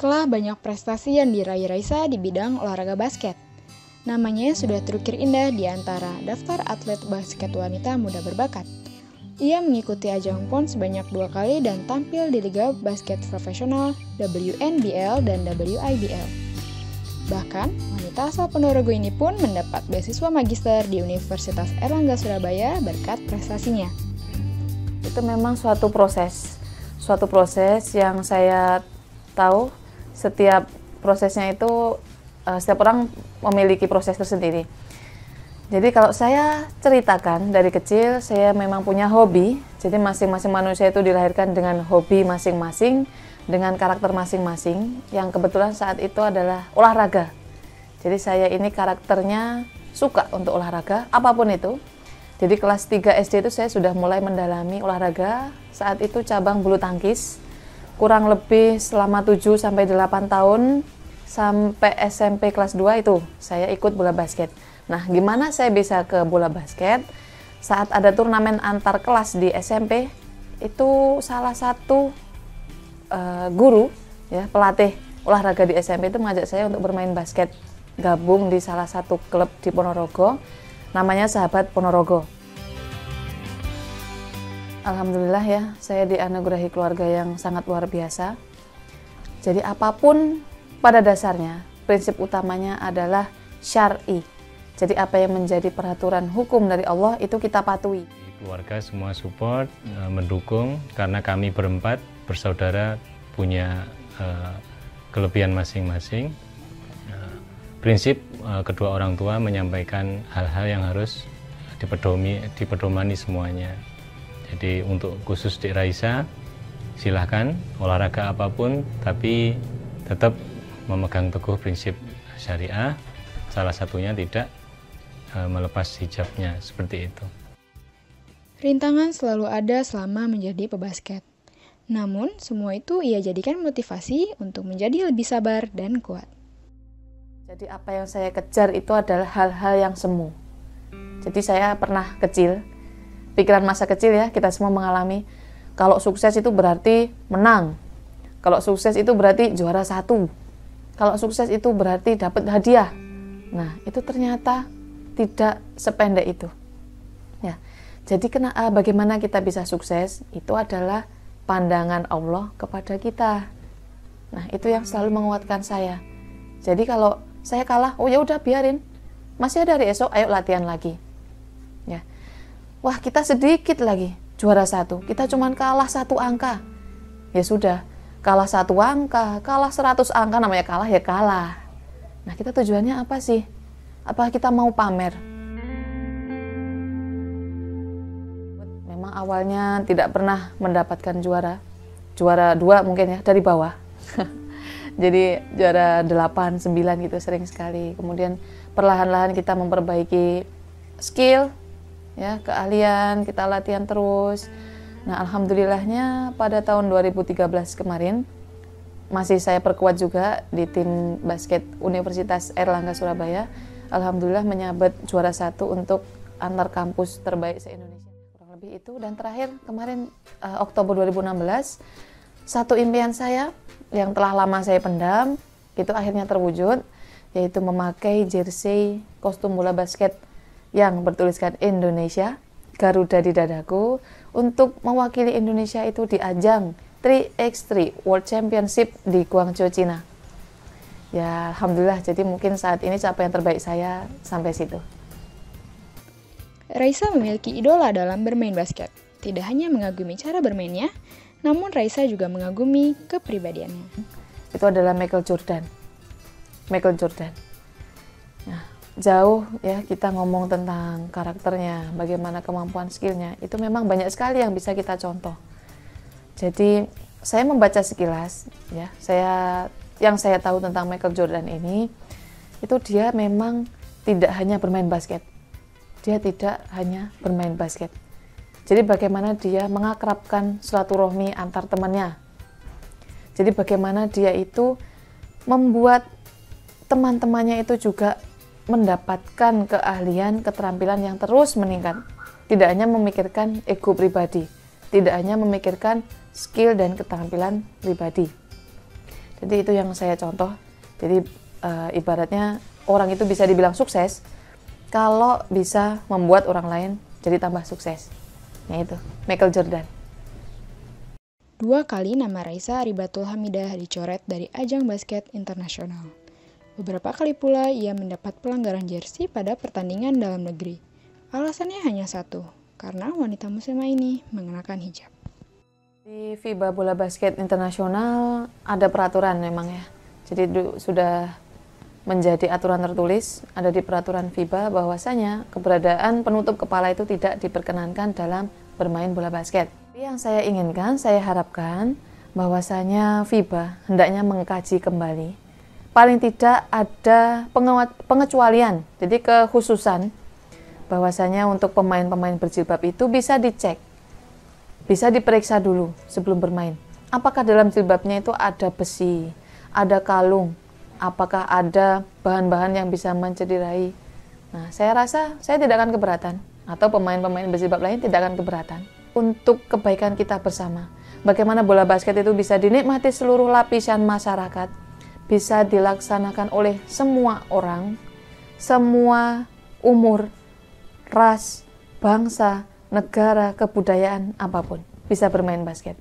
Telah banyak prestasi yang diraih Raisa di bidang olahraga basket. Namanya sudah terukir indah di antara daftar atlet basket wanita muda berbakat. Ia mengikuti ajang PON sebanyak 2 kali dan tampil di Liga Basket Profesional WNBL dan WIBL. Bahkan, wanita asal Ponorogo ini pun mendapat beasiswa magister di Universitas Airlangga Surabaya berkat prestasinya. Itu memang suatu proses yang saya tahu setiap prosesnya itu setiap orang memiliki proses tersendiri. Jadi kalau saya ceritakan dari kecil, saya memang punya hobi. Jadi masing-masing manusia itu dilahirkan dengan hobi masing-masing, dengan karakter masing-masing, yang kebetulan saat itu adalah olahraga. Jadi saya ini karakternya suka untuk olahraga, apapun itu. Jadi kelas 3 SD itu saya sudah mulai mendalami olahraga, saat itu cabang bulu tangkis. Kurang lebih selama 7-8 tahun, sampai SMP kelas 2 itu saya ikut bola basket. Nah, gimana saya bisa ke bola basket? Saat ada turnamen antar kelas di SMP, itu salah satu guru, ya, pelatih olahraga di SMP itu mengajak saya untuk bermain basket, gabung di salah satu klub di Ponorogo, namanya Sahabat Ponorogo. Alhamdulillah ya, saya dianugerahi keluarga yang sangat luar biasa. Jadi apapun pada dasarnya, prinsip utamanya adalah syar'i. Jadi apa yang menjadi peraturan hukum dari Allah itu kita patuhi. Keluarga semua support, mendukung, karena kami berempat bersaudara punya kelebihan masing-masing. Prinsip kedua orang tua menyampaikan hal-hal yang harus dipedomani semuanya. Jadi untuk khusus di Raisa, silahkan olahraga apapun, tapi tetap memegang teguh prinsip syariah, salah satunya tidak melepas hijabnya, seperti itu. Rintangan selalu ada selama menjadi pebasket. Namun, semua itu ia jadikan motivasi untuk menjadi lebih sabar dan kuat. Jadi apa yang saya kejar itu adalah hal-hal yang semu. Jadi saya pernah kecil, pikiran masa kecil ya, kita semua mengalami, kalau sukses itu berarti menang. Kalau sukses itu berarti juara 1. Kalau sukses itu berarti dapat hadiah. Nah, itu ternyata tidak sependek itu. Ya. Jadi bagaimana kita bisa sukses? Itu adalah pandangan Allah kepada kita. Nah, itu yang selalu menguatkan saya. Jadi kalau saya kalah, oh ya udah biarin. Masih ada hari esok, ayo latihan lagi. Ya. Wah, kita sedikit lagi juara 1. Kita cuman kalah 1 angka. Ya sudah, kalah 1 angka, kalah 100 angka, namanya kalah ya kalah. Nah, kita tujuannya apa sih? Apa kita mau pamer? Memang awalnya tidak pernah mendapatkan juara 2 mungkin ya, dari bawah. Jadi juara 8, 9 gitu sering sekali. Kemudian perlahan-lahan kita memperbaiki skill, ya, keahlian, kita latihan terus. Nah, alhamdulillahnya pada tahun 2013 kemarin, masih saya perkuat juga di tim basket Universitas Airlangga Surabaya. Alhamdulillah menyabet juara 1 untuk antar kampus terbaik se-Indonesia. Kurang lebih itu. Dan terakhir kemarin Oktober 2016, satu impian saya yang telah lama saya pendam, itu akhirnya terwujud, yaitu memakai jersey kostum bola basket yang bertuliskan Indonesia, Garuda di dadaku, untuk mewakili Indonesia itu di ajang 3x3 World Championship di Guangzhou, Cina. Ya, alhamdulillah, jadi mungkin saat ini capaian terbaik saya sampai situ. Raisa memiliki idola dalam bermain basket. Tidak hanya mengagumi cara bermainnya, namun Raisa juga mengagumi kepribadiannya. Itu adalah Michael Jordan. Nah, jauh ya kita ngomong tentang karakternya, bagaimana kemampuan skillnya, itu memang banyak sekali yang bisa kita contoh. Jadi saya membaca sekilas, ya, yang saya tahu tentang Michael Jordan ini, itu dia memang tidak hanya bermain basket. Dia tidak hanya bermain basket. Jadi bagaimana dia mengakrabkan silaturahmi antar temannya. Jadi bagaimana dia itu membuat teman-temannya itu juga mendapatkan keahlian, keterampilan yang terus meningkat. Tidak hanya memikirkan ego pribadi, tidak hanya memikirkan skill dan keterampilan pribadi. Jadi itu yang saya contoh. Jadi ibaratnya orang itu bisa dibilang sukses kalau bisa membuat orang lain jadi tambah sukses. Nah itu, Michael Jordan. 2 kali nama Raisa Aribatul Hamidah dicoret dari ajang basket internasional. Beberapa kali pula ia mendapat pelanggaran jersey pada pertandingan dalam negeri. Alasannya hanya satu, karena wanita muslimah ini mengenakan hijab. Di FIBA Bola Basket Internasional ada peraturan memang ya. Jadi sudah menjadi aturan tertulis, ada di peraturan FIBA bahwasanya keberadaan penutup kepala itu tidak diperkenankan dalam bermain bola basket. Yang saya inginkan, saya harapkan bahwasanya FIBA hendaknya mengkaji kembali. Paling tidak ada pengecualian, jadi kekhususan bahwasanya untuk pemain-pemain berjilbab itu bisa dicek, bisa diperiksa dulu sebelum bermain. Apakah dalam jilbabnya itu ada besi, ada kalung, apakah ada bahan-bahan yang bisa mencederai. Nah, saya rasa saya tidak akan keberatan, atau pemain-pemain berjilbab lain tidak akan keberatan. Untuk kebaikan kita bersama, bagaimana bola basket itu bisa dinikmati seluruh lapisan masyarakat, bisa dilaksanakan oleh semua orang, semua umur, ras, bangsa, negara, kebudayaan, apapun bisa bermain basket.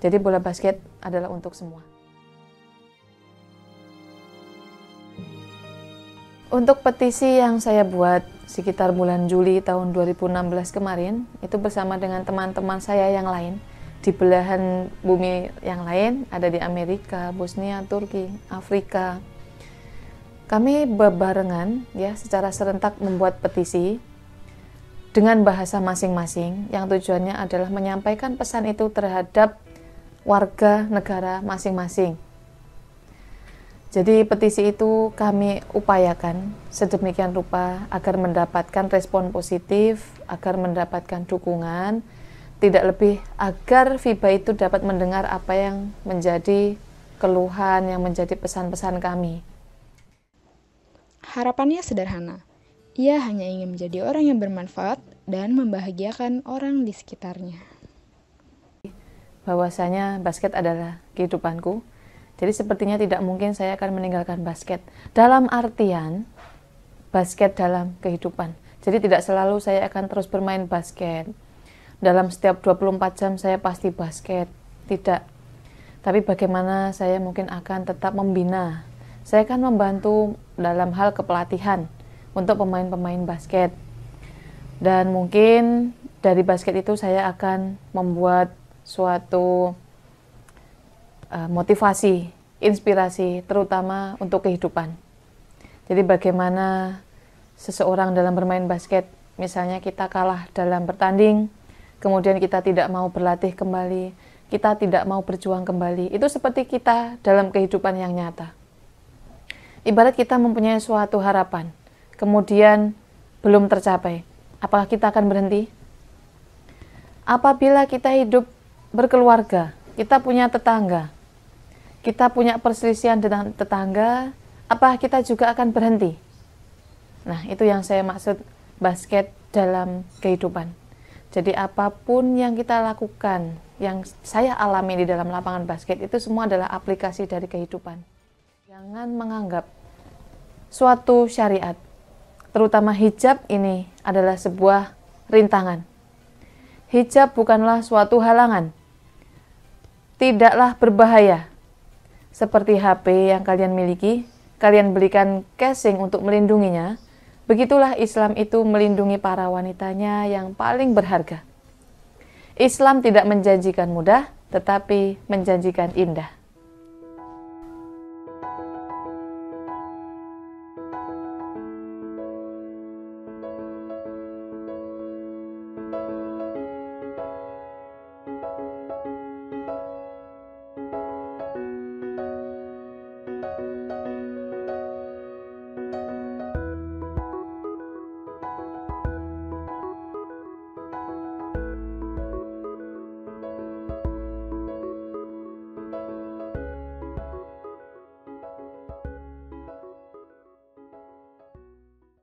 Jadi bola basket adalah untuk semua. Untuk petisi yang saya buat sekitar bulan Juli tahun 2016 kemarin, itu bersama dengan teman-teman saya yang lain, di belahan bumi yang lain, ada di Amerika, Bosnia, Turki, Afrika. Kami bebarengan ya secara serentak membuat petisi dengan bahasa masing-masing yang tujuannya adalah menyampaikan pesan itu terhadap warga negara masing-masing. Jadi petisi itu kami upayakan sedemikian rupa agar mendapatkan respon positif, agar mendapatkan dukungan, tidak lebih agar FIBA itu dapat mendengar apa yang menjadi keluhan, yang menjadi pesan-pesan kami. Harapannya sederhana, ia hanya ingin menjadi orang yang bermanfaat dan membahagiakan orang di sekitarnya. Bahwasanya basket adalah kehidupanku. Jadi sepertinya tidak mungkin saya akan meninggalkan basket. Dalam artian, basket dalam kehidupan. Jadi tidak selalu saya akan terus bermain basket. Dalam setiap 24 jam saya pasti basket. Tidak. Tapi bagaimana saya mungkin akan tetap membina. Saya akan membantu dalam hal kepelatihan untuk pemain-pemain basket. Dan mungkin dari basket itu saya akan membuat suatu motivasi, inspirasi, terutama untuk kehidupan. Jadi bagaimana seseorang dalam bermain basket, misalnya kita kalah dalam bertanding, kemudian kita tidak mau berlatih kembali, kita tidak mau berjuang kembali. Itu seperti kita dalam kehidupan yang nyata. Ibarat kita mempunyai suatu harapan, kemudian belum tercapai. Apakah kita akan berhenti? Apabila kita hidup berkeluarga, kita punya tetangga, kita punya perselisihan dengan tetangga, apakah kita juga akan berhenti? Nah, itu yang saya maksud basket dalam kehidupan. Jadi apapun yang kita lakukan, yang saya alami di dalam lapangan basket, itu semua adalah aplikasi dari kehidupan. Jangan menganggap suatu syariat, terutama hijab ini adalah sebuah rintangan. Hijab bukanlah suatu halangan. Tidaklah berbahaya. Seperti HP yang kalian miliki, kalian belikan casing untuk melindunginya, begitulah Islam itu melindungi para wanitanya yang paling berharga. Islam tidak menjanjikan mudah, tetapi menjanjikan indah.